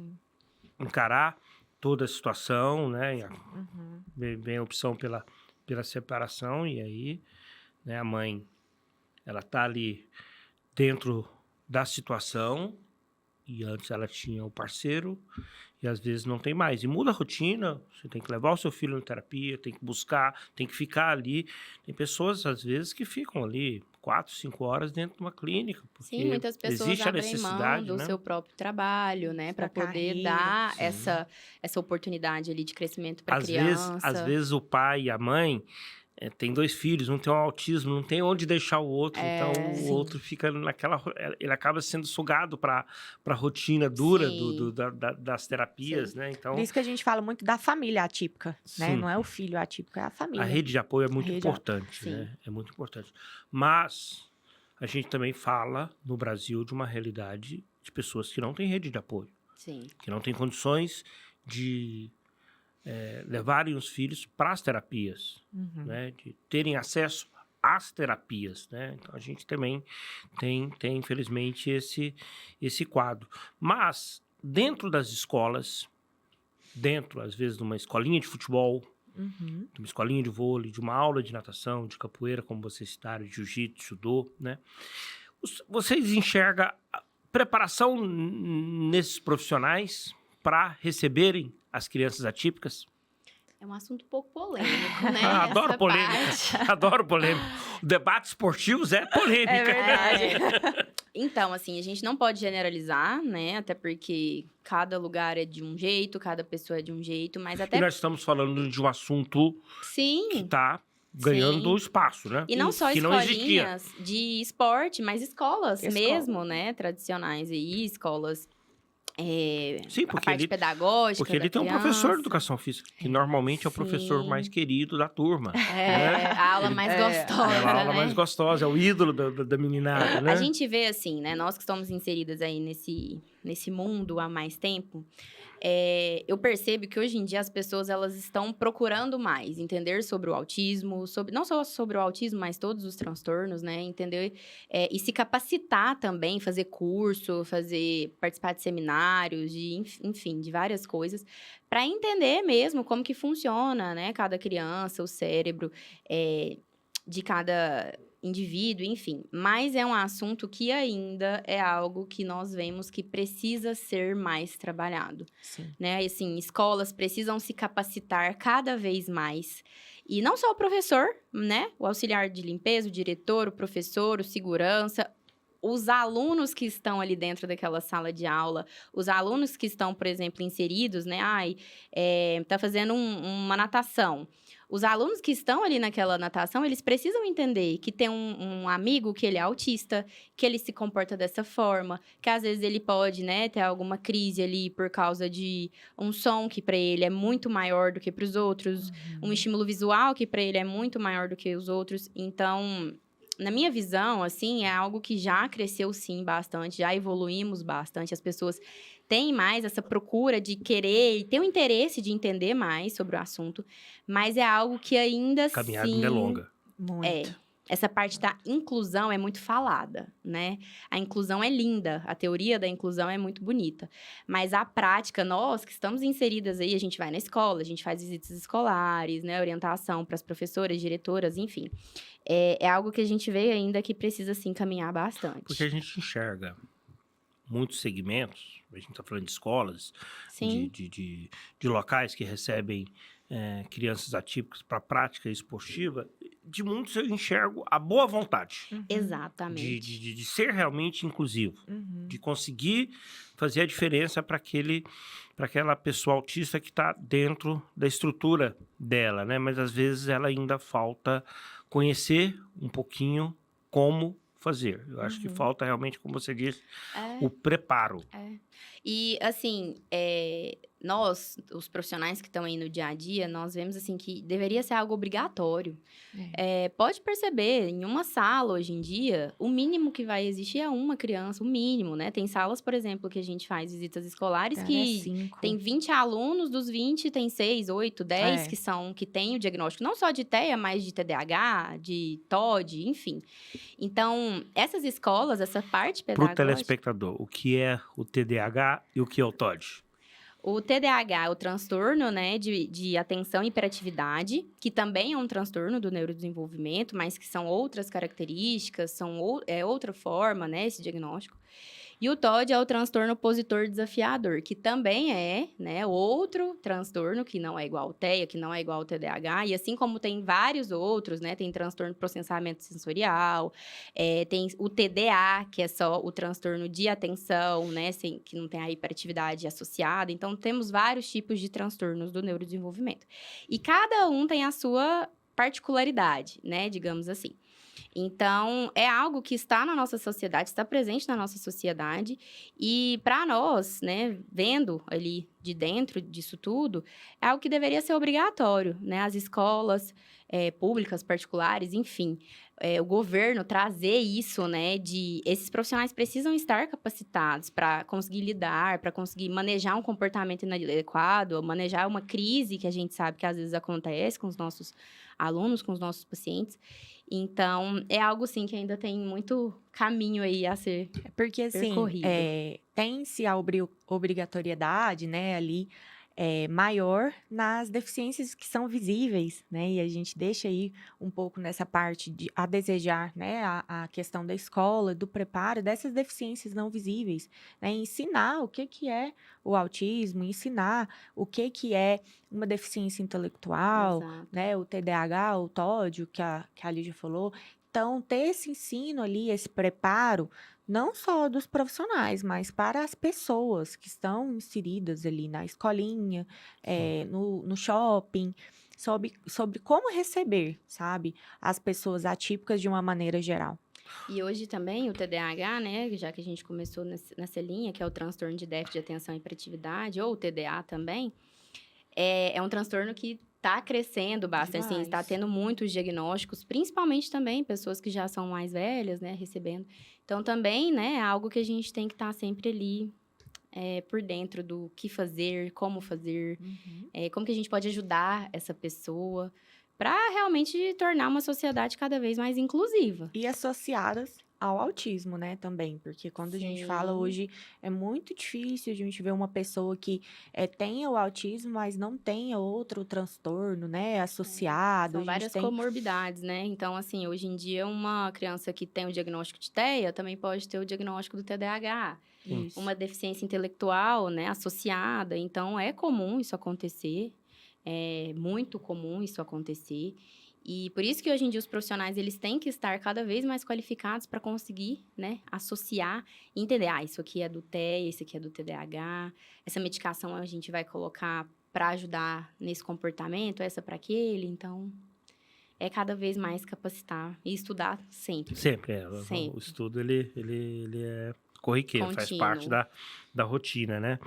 encarar toda a situação, né? Vem a opção pela separação e aí, né, a mãe ela tá ali dentro da situação e antes ela tinha o parceiro e às vezes não tem mais. E muda a rotina, você tem que levar o seu filho na terapia, tem que buscar, tem que ficar ali. Tem pessoas, às vezes, que ficam ali 4, 5 horas dentro de uma clínica, porque Sim, muitas pessoas existe a abrem mão necessidade, do né? seu próprio trabalho, né? Para poder carreira, dar sim. essa oportunidade ali de crescimento para a criança. Às vezes o pai e a mãe tem 2 filhos, um tem um autismo, não tem onde deixar o outro, então o outro fica naquela... Ele acaba sendo sugado para a rotina dura Sim. das terapias, né? Então, Por isso que a gente fala muito da família atípica, né? Sim. Não é o filho atípico, é a família. a rede de apoio é muito rede de importante, né? É muito importante. Mas a gente também fala, no Brasil, de uma realidade de pessoas que não têm rede de apoio, Sim. que não têm condições de levarem os filhos para as terapias, né? De terem acesso às terapias, né? Então, a gente também tem infelizmente, esse quadro. Mas, dentro das escolas, às vezes, de uma escolinha de futebol, de uma escolinha de vôlei, de uma aula de natação, de capoeira, como vocês citaram, de jiu-jitsu, judô, né? Vocês enxergam a preparação nesses profissionais para receberem as crianças atípicas? É um assunto um pouco polêmico, né? Adoro essa polêmica. parte. Adoro polêmica. O debate esportivo é polêmica. É verdade. Então, assim, a gente não pode generalizar, né? Até porque cada lugar é de um jeito, cada pessoa é de um jeito, mas até... E nós estamos falando de um assunto que Sim. está ganhando espaço, né? E não só que não existia. escolinhas de esporte, mas escolas Escola. mesmo, né? Tradicionais aí, escolas... Sim, a porque parte pedagógica Porque ele da tem um professor de criança. educação física, que normalmente é o professor Sim. mais querido da turma. A aula mais gostosa, É a aula né? mais gostosa, é o ídolo da meninada, né? A gente vê assim, né? Nós que estamos inseridas aí nesse mundo há mais tempo, eu percebo que hoje em dia as pessoas elas estão procurando mais entender sobre o autismo, não só sobre o autismo, mas todos os transtornos, né? Entender e se capacitar também, fazer curso, participar de seminários, enfim, de várias coisas, para entender mesmo como que funciona, né? Cada criança, o cérebro de cada indivíduo, enfim. Mas é um assunto que ainda é algo que nós vemos que precisa ser mais trabalhado, Sim. né? E, assim, escolas precisam se capacitar cada vez mais. E não só o professor, né? O auxiliar de limpeza, o diretor, o professor, o segurança, os alunos que estão ali dentro daquela sala de aula, os alunos que estão, por exemplo, inseridos, né? Tá fazendo uma natação. Os alunos que estão ali naquela natação, eles precisam entender que tem um amigo que ele é autista, que ele se comporta dessa forma, que às vezes ele pode, né, ter alguma crise ali por causa de um som que para ele é muito maior do que para os outros, um estímulo visual que para ele é muito maior do que os outros. Então, na minha visão, assim, é algo que já cresceu, sim, bastante, já evoluímos bastante. As pessoas têm mais essa procura de querer e ter um interesse de entender mais sobre o assunto, mas é algo que ainda A caminhada assim... ainda é longa. Muito. Essa parte da inclusão é muito falada, né? A inclusão é linda, a teoria da inclusão é muito bonita. Mas a prática, nós que estamos inseridas aí, a gente vai na escola, a gente faz visitas escolares, né? Orientação para as professoras, diretoras, enfim. É algo que a gente vê ainda que precisa, sim, caminhar bastante. Porque a gente enxerga muitos segmentos, a gente está falando de escolas, Sim. de locais que recebem crianças atípicas para prática esportiva, de muitos eu enxergo a boa vontade Exatamente. de ser realmente inclusivo, Uhum. de conseguir fazer a diferença para aquela pessoa autista que está dentro da estrutura dela, né? Mas às vezes ela ainda falta conhecer um pouquinho como fazer. Eu acho que falta realmente, como você disse, o preparo. E, assim, nós, os profissionais que estão aí no dia a dia, nós vemos, assim, que deveria ser algo obrigatório. Pode perceber, em uma sala, hoje em dia, o mínimo que vai existir é uma criança, o mínimo, né? Tem salas, por exemplo, que a gente faz visitas escolares que tem 20 alunos, dos 20 tem 6, 8, 10 que têm o diagnóstico, não só de TEA, mas de TDAH, de TOD, enfim. Então, essas escolas, essa parte Para o pedagógica... telespectador, o que é o TDAH e o que é o TOD? O TDAH é o transtorno, né, de atenção e hiperatividade, que também é um transtorno do neurodesenvolvimento, mas que são outras características, outra forma, né, esse diagnóstico. E o TOD é o transtorno opositor desafiador, que também é, né, outro transtorno que não é igual ao TEA, que não é igual ao TDAH, e assim como tem vários outros, né, tem transtorno de processamento sensorial, tem o TDA, que é só o transtorno de atenção, né, que não tem a hiperatividade associada. Então, temos vários tipos de transtornos do neurodesenvolvimento. E cada um tem a sua particularidade, né, digamos assim. Então, é algo que está na nossa sociedade, está presente na nossa sociedade. E para nós, né, vendo ali de dentro disso tudo, é algo que deveria ser obrigatório, né? As escolas públicas, particulares, enfim, o governo trazer isso, né? Esses profissionais precisam estar capacitados para conseguir lidar, para conseguir manejar um comportamento inadequado, manejar uma crise que a gente sabe que às vezes acontece com os nossos alunos, com os nossos pacientes. Então, é algo, sim, que ainda tem muito caminho aí a ser Porque, assim, percorrido. tem-se a obrigatoriedade, né, ali, maior nas deficiências que são visíveis, né? E a gente deixa aí um pouco nessa parte a desejar, né? A questão da escola, do preparo dessas deficiências não visíveis, né? Ensinar o que é o autismo, ensinar o que é uma deficiência intelectual, Exato. né? O TDAH, o TOD, o que a Lígia falou. Então, ter esse ensino ali, esse preparo, não só dos profissionais, mas para as pessoas que estão inseridas ali na escolinha, no shopping, sobre como receber, sabe, as pessoas atípicas de uma maneira geral. E hoje também o TDAH, né, já que a gente começou nessa linha, que é o transtorno de déficit de atenção e hiperatividade, ou o TDA também, é um transtorno que está crescendo bastante, assim, está tendo muitos diagnósticos, principalmente também pessoas que já são mais velhas, né, recebendo. Então, também, né, é algo que a gente tem que estar sempre ali por dentro do que fazer, como fazer, como que a gente pode ajudar essa pessoa para realmente tornar uma sociedade cada vez mais inclusiva. E associadas ao autismo, né, também, porque quando a gente fala Sim. hoje, é muito difícil a gente ver uma pessoa que tenha o autismo, mas não tenha outro transtorno, né, associado. A São gente várias tem. comorbidades, né? Então, assim, hoje em dia, uma criança que tem o diagnóstico de TEA também pode ter o diagnóstico do TDAH. Sim. Isso. Uma deficiência intelectual, né, associada. Então, é comum isso acontecer. É muito comum isso acontecer. E por isso que hoje em dia os profissionais, eles têm que estar cada vez mais qualificados para conseguir, né, associar e entender, isso aqui é do TEA, isso aqui é do TDAH, essa medicação a gente vai colocar para ajudar nesse comportamento, essa para aquele. Então, é cada vez mais capacitar e estudar sempre. Sempre. O Sempre. estudo, ele é corriqueiro, faz parte Contínuo. da rotina, né?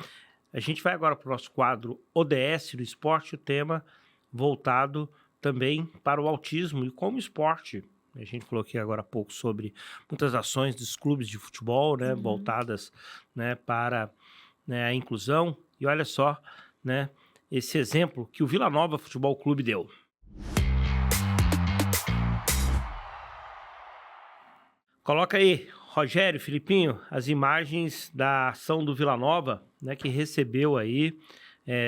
A gente vai agora para o nosso quadro ODS do esporte, o tema voltado também para o autismo e como esporte. A gente falou aqui agora há pouco sobre muitas ações dos clubes de futebol, né, Uhum. voltadas, né, para, né, a inclusão. E olha só, né, esse exemplo que o Vila Nova Futebol Clube deu. Coloca aí, Rogério, Filipinho, as imagens da ação do Vila Nova, né, que recebeu aí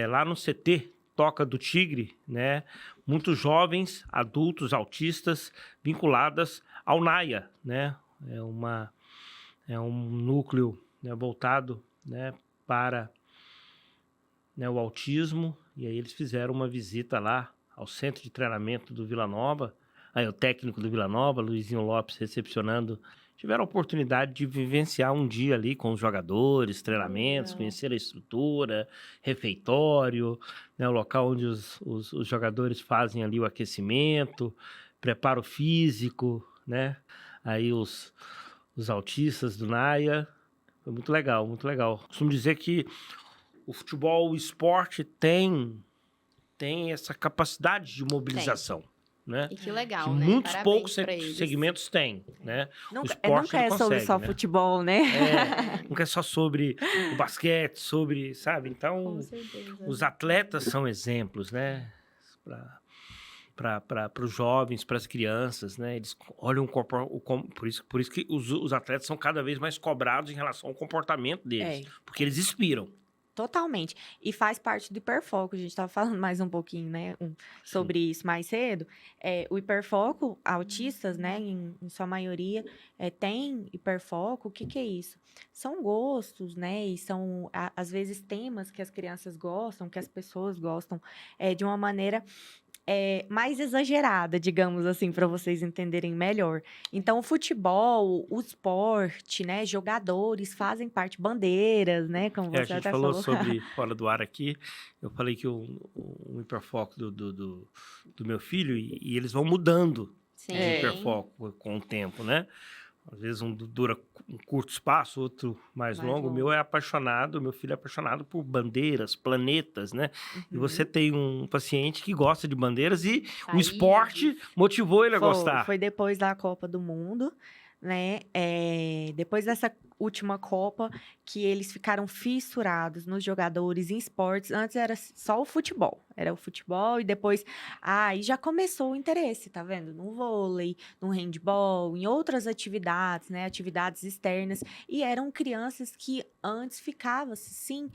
lá no CT Toca do Tigre, né, muitos jovens, adultos, autistas vinculadas ao NAIA, né, é um núcleo, né, voltado, né, para, né, o autismo, e aí eles fizeram uma visita lá ao centro de treinamento do Vila Nova. Aí o técnico do Vila Nova, Luizinho Lopes, recepcionando, tiveram a oportunidade de vivenciar um dia ali com os jogadores, treinamentos, Legal. conhecer a estrutura, refeitório, né, o local onde os jogadores fazem ali o aquecimento, preparo físico, né? Aí os autistas do NAIA. Foi muito legal, muito legal. Costumo dizer que o futebol, o esporte tem essa capacidade de mobilização, né? E que Que legal, né? muitos Parabéns poucos pra eles. segmentos têm, né? O Nunca, esporte nunca ele é sobre consegue, só né? futebol, né? Nunca é só sobre o basquete, sobre, sabe? Com Então, certeza. os atletas são exemplos, né? Para os jovens, para as crianças, né? Eles olham por isso que os atletas são cada vez mais cobrados em relação ao comportamento deles, porque eles inspiram. Totalmente. E faz parte do hiperfoco. A gente estava falando mais um pouquinho, né, sobre isso mais cedo. O hiperfoco, autistas, né, em sua maioria, tem hiperfoco. O que é isso? São gostos, né, e são, às vezes, temas que as crianças gostam, que as pessoas gostam, de uma maneira mais exagerada, digamos assim, para vocês entenderem melhor. Então, o futebol, o esporte, né, jogadores fazem parte, bandeiras, né, como A você gente até falou falou. sobre fora do ar aqui, eu falei que o hiperfoco do meu filho, e eles vão mudando Sim. de hiperfoco com o tempo, né? Às vezes um dura um curto espaço, outro mais longo. O meu é apaixonado, meu filho é apaixonado por bandeiras, planetas, né? E você tem um paciente que gosta de bandeiras e o esporte motivou ele a gostar. Foi depois da Copa do Mundo, né? Depois dessa última Copa, que eles ficaram fissurados nos jogadores em esportes. Antes era só o futebol. Era o futebol e depois... aí já começou o interesse, tá vendo? No vôlei, no handball, em outras atividades, né? Atividades externas. E eram crianças que antes ficavam, sim,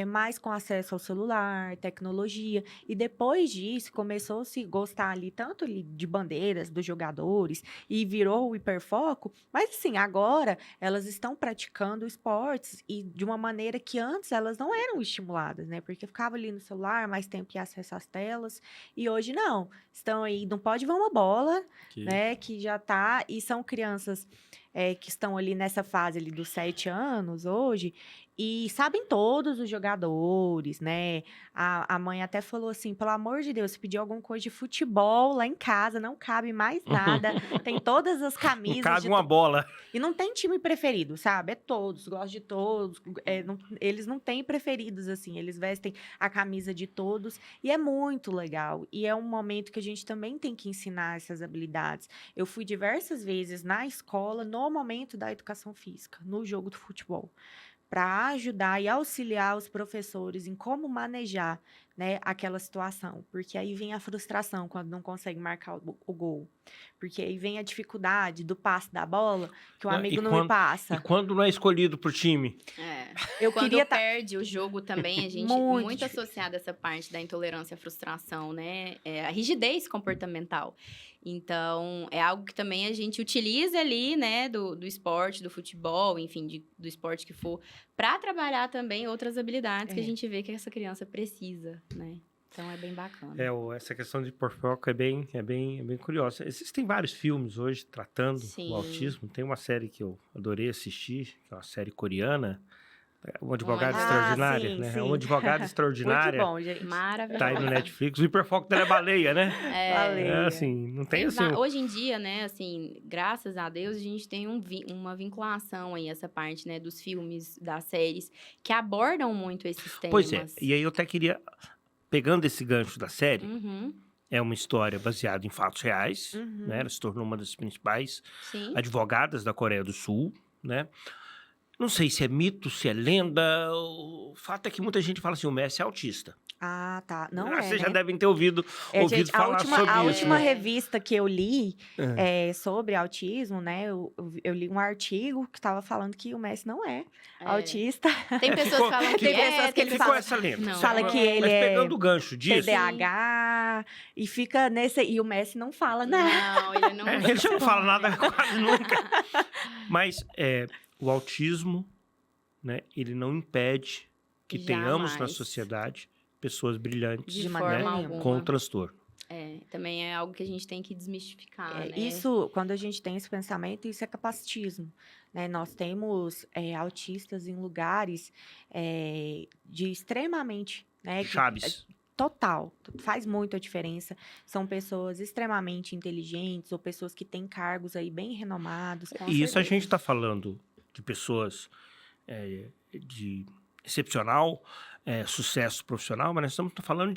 mais com acesso ao celular, tecnologia. E depois disso, começou a se gostar ali, tanto ali de bandeiras, dos jogadores, e virou o hiperfoco. Mas, assim, agora elas estão praticando esportes e de uma maneira que antes elas não eram estimuladas, né? Porque ficava ali no celular, mais tempo que acesso às telas. E hoje não. Estão aí, não pode ver uma bola, né? Que já tá... E são crianças que estão ali nessa fase ali dos 7 anos hoje e sabem todos os jogadores, né? A mãe até falou assim, pelo amor de Deus, se pedir alguma coisa de futebol lá em casa, não cabe mais nada. Tem todas as camisas. Não cabe uma bola. E não tem time preferido, sabe? É todos, gosto de todos. Eles não têm preferidos, assim. Eles vestem a camisa de todos. E é muito legal. E é um momento que a gente também tem que ensinar essas habilidades. Eu fui diversas vezes na escola, no momento da educação física, no jogo do futebol. para ajudar e auxiliar os professores em como manejar, né, aquela situação. Porque aí vem a frustração quando não consegue marcar o gol. Porque aí vem a dificuldade do passe da bola, que o amigo não me E passa. quando não é escolhido pro time? Eu Quando queria perde o jogo também, a gente Muito muito difícil. associada a essa parte da intolerância à frustração, né? A rigidez comportamental. Então, é algo que também a gente utiliza ali, né, do esporte, do futebol, enfim, do esporte que for, para trabalhar também outras habilidades que a gente vê que essa criança precisa, né? Então, é bem bacana. Essa questão de hiperfoco é bem curiosa. Existem vários filmes hoje tratando Sim. o autismo. Tem uma série que eu adorei assistir, que é uma série coreana, Uma Advogada Extraordinária, sim, né? sim. Uma Advogada Muito Extraordinária. bom, gente. Maravilhoso. Tá aí no Netflix. O hiperfoco dela é baleia, né? Baleia. É assim, não tem assim... Hoje em dia, né, assim, graças a Deus, a gente tem uma vinculação aí, essa parte, né, dos filmes, das séries, que abordam muito esses temas. Pois é, e aí eu até queria, pegando esse gancho da série, Uhum, é uma história baseada em fatos reais, Uhum. né? Ela se tornou uma das principais sim. advogadas da Coreia do Sul, né? Não sei se é mito, se é lenda, o fato é que muita gente fala assim, o Messi é autista. Ah, tá. Não Vocês já né? devem ter ouvido Gente, falar sobre a isso, última né? revista que eu li sobre autismo, né? Eu li um artigo que estava falando que o Messi não é autista. Tem pessoas que falam que Tem pessoas que ele ficou fala- essa lenda. Não. Fala que ele Mas é pegando o gancho disso... TDAH e fica nesse... E o Messi não fala, né? Não, ele não... Ele já não fala nada quase nunca. Mas o autismo, né, ele não impede que tenhamos na Jamais. sociedade pessoas brilhantes, De De forma maneira alguma. nenhuma. com transtorno. Também é algo que a gente tem que desmistificar, né? Isso, quando a gente tem esse pensamento, isso é capacitismo, né? Nós temos autistas em lugares de extremamente, né? Chaves. Total, faz muito a diferença. São pessoas extremamente inteligentes ou pessoas que têm cargos aí bem renomados. Com E isso a certeza. gente está falando de pessoas de excepcional sucesso profissional, mas nós estamos falando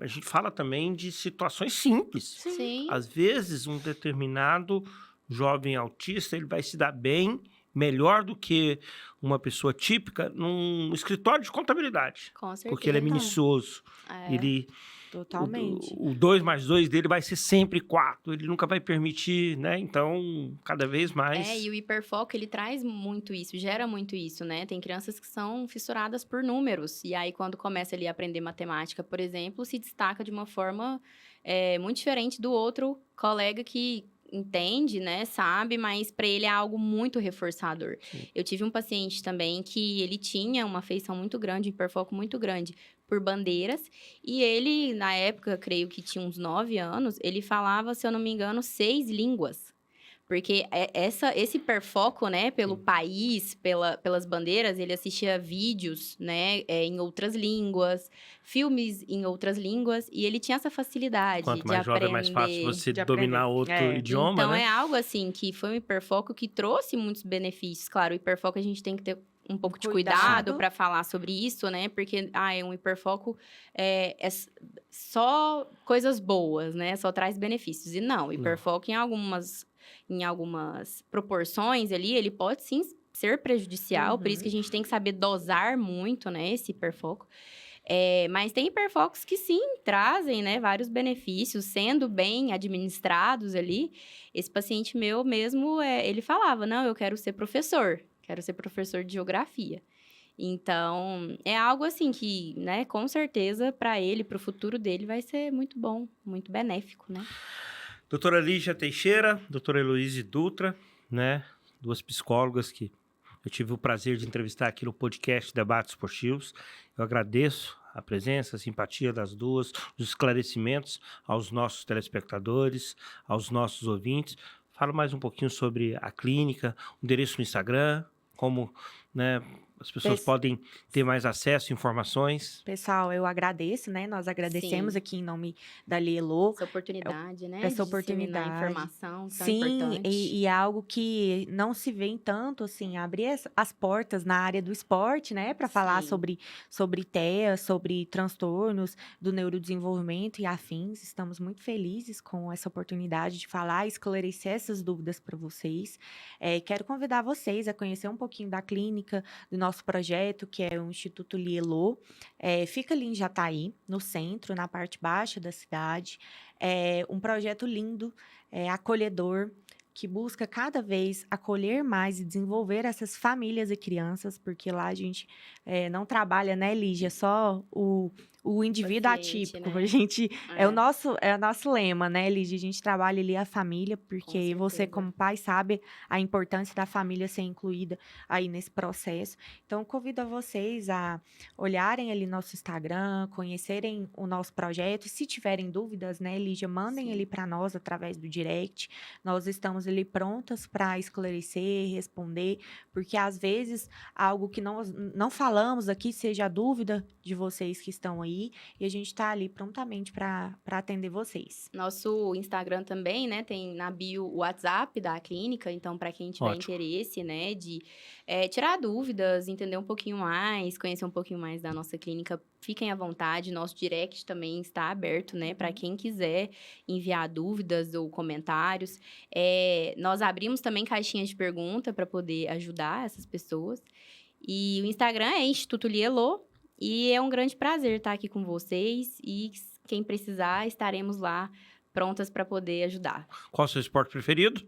a gente fala também de situações simples. Sim. Às vezes, um determinado jovem autista, ele vai se dar bem, melhor do que uma pessoa típica num escritório de contabilidade. Com certeza. Porque ele é minucioso. Ele... Totalmente. O 2 mais 2 dele vai ser sempre 4. Ele nunca vai permitir, né? Então, cada vez mais... E o hiperfoco, ele traz muito isso, gera muito isso, né? Tem crianças que são fissuradas por números. E aí, quando começa ali a aprender matemática, por exemplo, se destaca de uma forma muito diferente do outro colega que entende, né? Sabe, mas para ele é algo muito reforçador. Sim. Eu tive um paciente também que ele tinha uma afeição muito grande, um hiperfoco muito grande por bandeiras. E ele, na época, creio que tinha uns 9 anos, ele falava, se eu não me engano, 6 línguas. Porque esse hiperfoco, né, pelo país, pelas bandeiras, ele assistia vídeos, né, em outras línguas, filmes em outras línguas, e ele tinha essa facilidade Quanto de mais aprender. jovem, é mais fácil você de dominar aprender. outro idioma, Então, né? é algo assim, que foi um hiperfoco que trouxe muitos benefícios. Claro, o hiperfoco a gente tem que ter um pouco de cuidado para falar sobre isso, né? Porque, um hiperfoco é só coisas boas, né? Só traz benefícios. E não, o hiperfoco em algumas proporções ali, ele pode sim ser prejudicial. Por isso que a gente tem que saber dosar muito, né? Esse hiperfoco. Mas tem hiperfocos que sim trazem, né, vários benefícios, sendo bem administrados ali. Esse paciente meu mesmo, ele falava, não, eu quero ser professor de geografia. Então, é algo assim que, né, com certeza, para ele, para o futuro dele, vai ser muito bom, muito benéfico, né? Doutora Lígia Teixeira, doutora Heloíse Dutra, né, 2 psicólogas que eu tive o prazer de entrevistar aqui no podcast Debates Esportivos. Eu agradeço a presença, a simpatia das duas, os esclarecimentos aos nossos telespectadores, aos nossos ouvintes. Fala mais um pouquinho sobre a clínica, o endereço no Instagram, como, né, as pessoas podem ter mais acesso, informações. Pessoal, eu agradeço, né? Nós agradecemos Sim. aqui em nome da Lielô. Essa oportunidade, né? Essa de disseminar oportunidade. informação tão Sim, importante. e é algo que não se vê tanto, assim, abrir as portas na área do esporte, né? Para falar Sim. sobre TEA, sobre transtornos do neurodesenvolvimento e afins. Estamos muito felizes com essa oportunidade de falar e esclarecer essas dúvidas para vocês. Quero convidar vocês a conhecer um pouquinho da clínica, do nosso projeto, que é o Instituto Lielô. Fica ali em Jataí, no centro, na parte baixa da cidade. É um projeto lindo, acolhedor, que busca cada vez acolher mais e desenvolver essas famílias e crianças, porque lá a gente não trabalha, né, Lígia, só o indivíduo Paciente, atípico. né? A gente é o nosso lema, né, Lígia? A gente trabalha ali a família, porque você, certeza. como pai, sabe a importância da família ser incluída aí nesse processo. Então, convido a vocês a olharem ali nosso Instagram, conhecerem o nosso projeto. E se tiverem dúvidas, né, Lígia, mandem Sim. ali para nós através do direct. Nós estamos ali prontas para esclarecer, responder, porque às vezes algo que não falamos aqui seja a dúvida de vocês que estão aí, e a gente está ali prontamente para atender vocês. Nosso Instagram também, né, tem na bio o WhatsApp da clínica, então para quem tiver interesse, né, de tirar dúvidas, entender um pouquinho mais, conhecer um pouquinho mais da nossa clínica, fiquem à vontade. Nosso direct também está aberto, né, para quem quiser enviar dúvidas ou comentários. Nós abrimos também caixinhas de pergunta para poder ajudar essas pessoas. E o Instagram é Instituto Lielô. E é um grande prazer estar aqui com vocês. E quem precisar, estaremos lá prontas para poder ajudar. Qual o seu esporte preferido?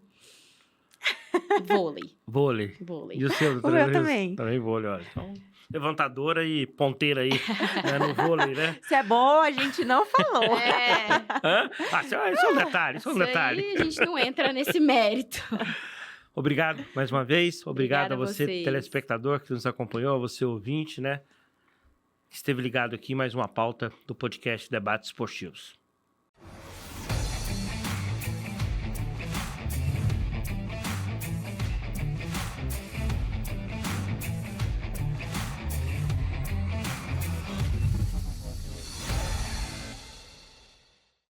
Vôlei. Vôlei. Vôlei. E o seu? O meu também. Também vôlei, olha. Então, levantadora e ponteira aí, né, no vôlei, né? Se é bom, a gente não falou. Hã? Isso é um detalhe, isso é um detalhe. Aí a gente não entra nesse mérito. Obrigado mais uma vez. Obrigado Obrigada a você, a vocês. telespectador, que nos acompanhou, a você, ouvinte, né? Que esteve ligado aqui, mais uma pauta do podcast Debates Esportivos.